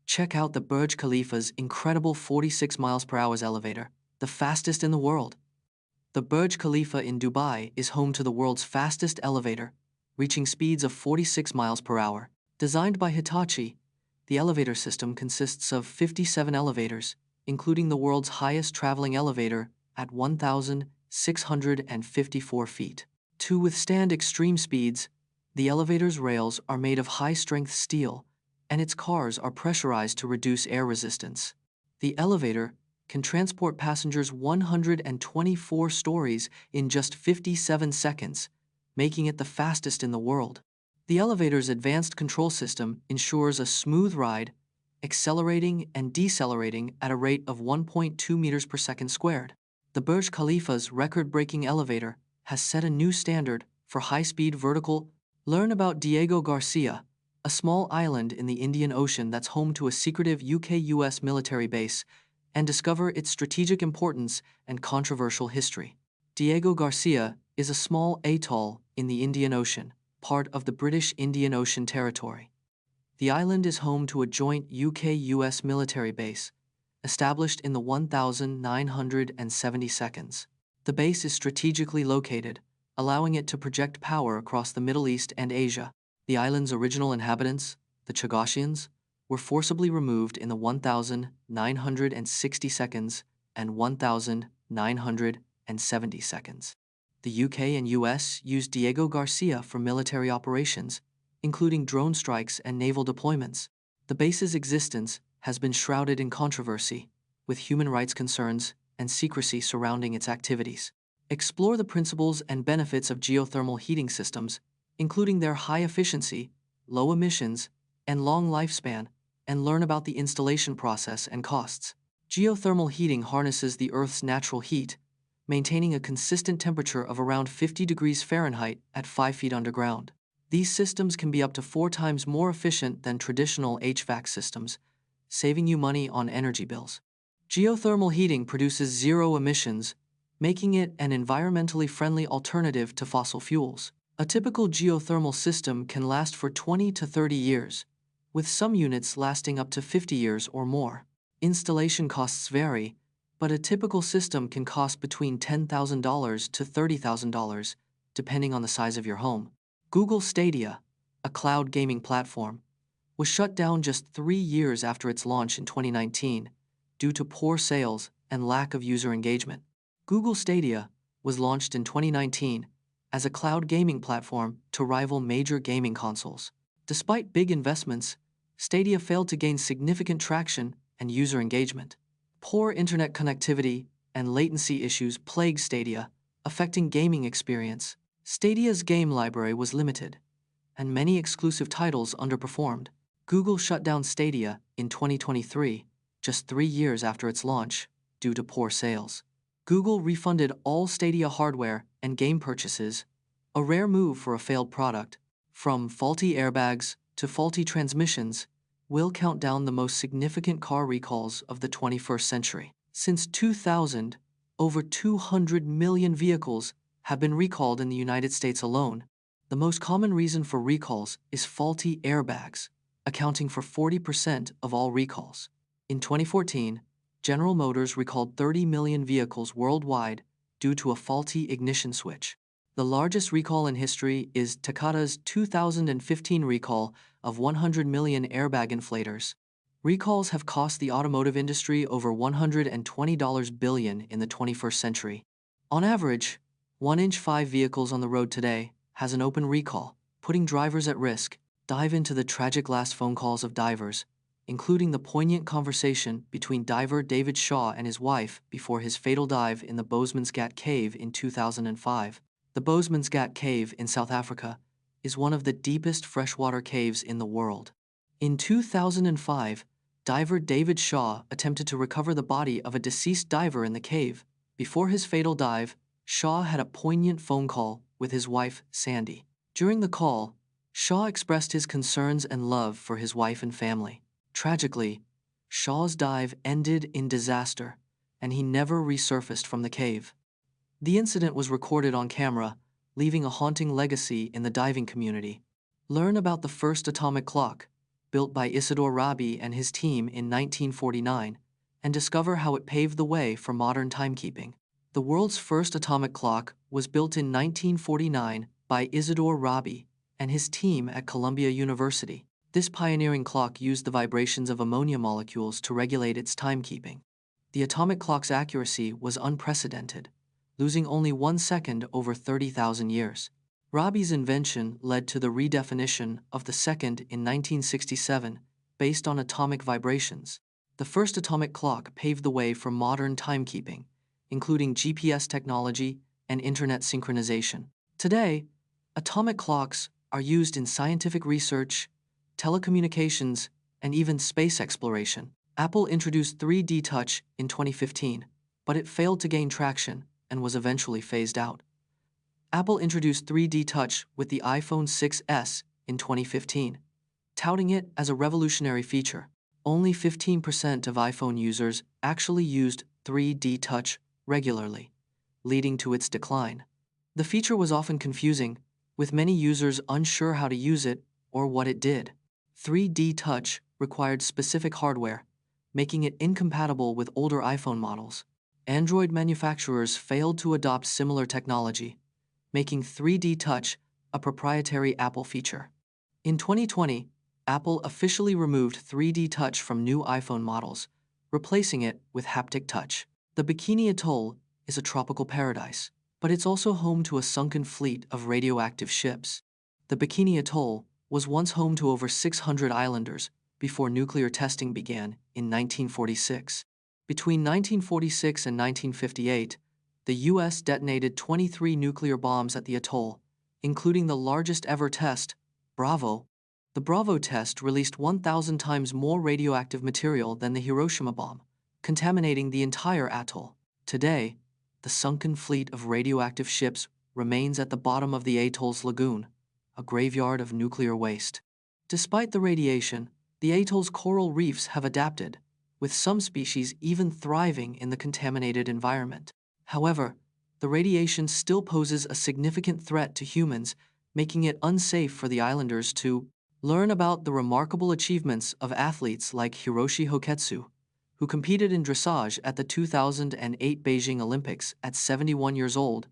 Check out the Burj Khalifa's incredible 46 miles per hour elevator, the fastest in the world. The Burj Khalifa in Dubai is home to the world's fastest elevator, reaching speeds of 46 miles per hour. Designed by Hitachi, the elevator system consists of 57 elevators, including the world's highest traveling elevator at 1,654 feet. To withstand extreme speeds, the elevator's rails are made of high-strength steel, and its cars are pressurized to reduce air resistance. The elevator can transport passengers 124 stories in just 57 seconds, making it the fastest in the world. The elevator's advanced control system ensures a smooth ride, accelerating and decelerating at a rate of 1.2 meters per second squared. The Burj Khalifa's record-breaking elevator has set a new standard for high-speed vertical. Learn about Diego Garcia, a small island in the Indian Ocean that's home to a secretive UK-US military base, and discover its strategic importance and controversial history. Diego Garcia is a small atoll in the Indian Ocean, part of the British Indian Ocean Territory. The island is home to a joint UK-US military base, established in the 1970s. The base is strategically located, allowing it to project power across the Middle East and Asia. The island's original inhabitants, the Chagosians, were forcibly removed in the 1960s and 1970s. The UK and US used Diego Garcia for military operations, including drone strikes and naval deployments. The base's existence has been shrouded in controversy, with human rights concerns and secrecy surrounding its activities. Explore the principles and benefits of geothermal heating systems, including their high efficiency, low emissions, and long lifespan, and learn about the installation process and costs. Geothermal heating harnesses the Earth's natural heat, maintaining a consistent temperature of around 50 degrees Fahrenheit at 5 feet underground. These systems can be up to 4 times more efficient than traditional HVAC systems, saving you money on energy bills. Geothermal heating produces zero emissions, making it an environmentally friendly alternative to fossil fuels. A typical geothermal system can last for 20 to 30 years, with some units lasting up to 50 years or more. Installation costs vary, but a typical system can cost between $10,000 to $30,000, depending on the size of your home. Google Stadia, a cloud gaming platform, was shut down just 3 years after its launch in 2019 due to poor sales and lack of user engagement. Google Stadia was launched in 2019 as a cloud gaming platform to rival major gaming consoles. Despite big investments, Stadia failed to gain significant traction and user engagement. Poor internet connectivity and latency issues plagued Stadia, affecting gaming experience. Stadia's game library was limited, and many exclusive titles underperformed. Google shut down Stadia in 2023, just 3 years after its launch, due to poor sales. Google refunded all Stadia hardware and game purchases, a rare move for a failed product. From faulty airbags to faulty transmissions, will count down the most significant car recalls of the 21st century. Since 2000, over 200 million vehicles have been recalled in the United States alone. The most common reason for recalls is faulty airbags, accounting for 40% of all recalls. In 2014, General Motors recalled 30 million vehicles worldwide due to a faulty ignition switch. The largest recall in history is Takata's 2015 recall of 100 million airbag inflators. Recalls have cost the automotive industry over $120 billion in the 21st century. On average, 1 in 5 vehicles on the road today has an open recall, putting drivers at risk. Dive into the tragic last phone calls of divers, including the poignant conversation between diver David Shaw and his wife before his fatal dive in the Boesmansgat Cave in 2005. The Boesmansgat Cave in South Africa is one of the deepest freshwater caves in the world. In 2005, diver David Shaw attempted to recover the body of a deceased diver in the cave. Before his fatal dive, Shaw had a poignant phone call with his wife, Sandy. During the call, Shaw expressed his concerns and love for his wife and family. Tragically, Shaw's dive ended in disaster, and he never resurfaced from the cave. The incident was recorded on camera, leaving a haunting legacy in the diving community. Learn about the first atomic clock, built by Isidore Rabi and his team in 1949, and discover how it paved the way for modern timekeeping. The world's first atomic clock was built in 1949 by Isidore Rabi and his team at Columbia University. This pioneering clock used the vibrations of ammonia molecules to regulate its timekeeping. The atomic clock's accuracy was unprecedented, losing only 1 second over 30,000 years. Rabi's invention led to the redefinition of the second in 1967 based on atomic vibrations. The first atomic clock paved the way for modern timekeeping, including GPS technology and internet synchronization. Today, atomic clocks are used in scientific research, telecommunications, and even space exploration. Apple introduced 3D Touch in 2015, but it failed to gain traction and was eventually phased out. Apple introduced 3D Touch with the iPhone 6s in 2015, touting it as a revolutionary feature. Only 15% of iPhone users actually used 3D Touch regularly, leading to its decline. The feature was often confusing, with many users unsure how to use it or what it did. 3D Touch required specific hardware, making it incompatible with older iPhone models. Android manufacturers failed to adopt similar technology, making 3D Touch a proprietary Apple feature. In 2020, Apple officially removed 3D Touch from new iPhone models, replacing it with haptic touch. The Bikini Atoll is a tropical paradise, but it's also home to a sunken fleet of radioactive ships. The Bikini Atoll was once home to over 600 islanders before nuclear testing began in 1946. Between 1946 and 1958, the U.S. detonated 23 nuclear bombs at the atoll, including the largest ever test, Bravo. The Bravo test released 1,000 times more radioactive material than the Hiroshima bomb, contaminating the entire atoll. Today, the sunken fleet of radioactive ships remains at the bottom of the atoll's lagoon, a graveyard of nuclear waste. Despite the radiation, the atoll's coral reefs have adapted, with some species even thriving in the contaminated environment. However, the radiation still poses a significant threat to humans, making it unsafe for the islanders to learn about the remarkable achievements of athletes like Hiroshi Hoketsu, who competed in dressage at the 2008 Beijing Olympics at 71 years old,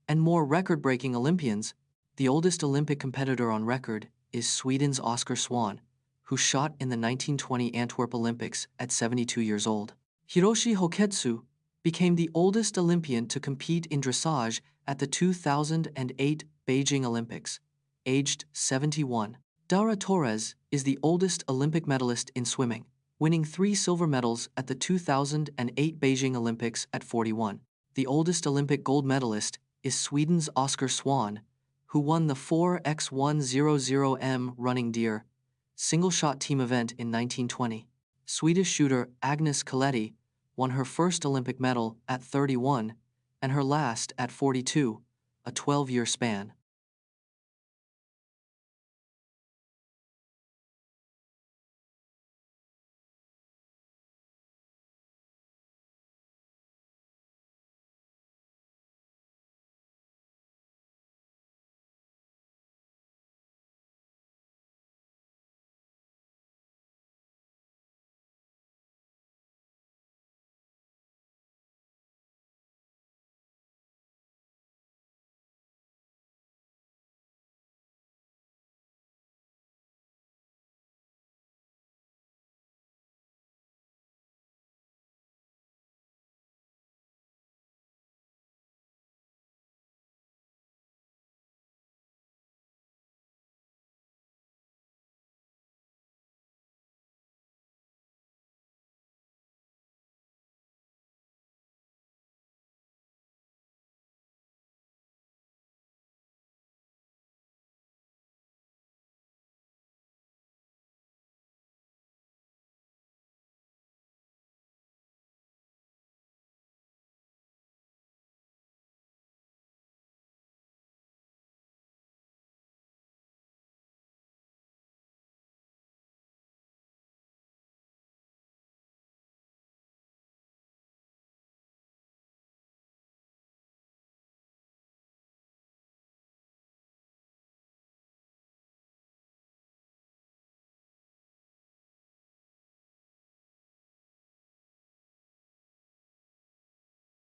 and more record-breaking Olympians. The oldest Olympic competitor on record is Sweden's Oskar Swan, who shot in the 1920 Antwerp Olympics at 72 years old. Hiroshi Hoketsu became the oldest Olympian to compete in dressage at the 2008 Beijing Olympics, aged 71. Dara Torres is the oldest Olympic medalist in swimming, winning 3 silver medals at the 2008 Beijing Olympics at 41. The oldest Olympic gold medalist is Sweden's Oskar Swan, who won the 4x100m running deer single-shot team event in 1920. Swedish shooter Agnes Coletti won her first Olympic medal at 31 and her last at 42, a 12-year span.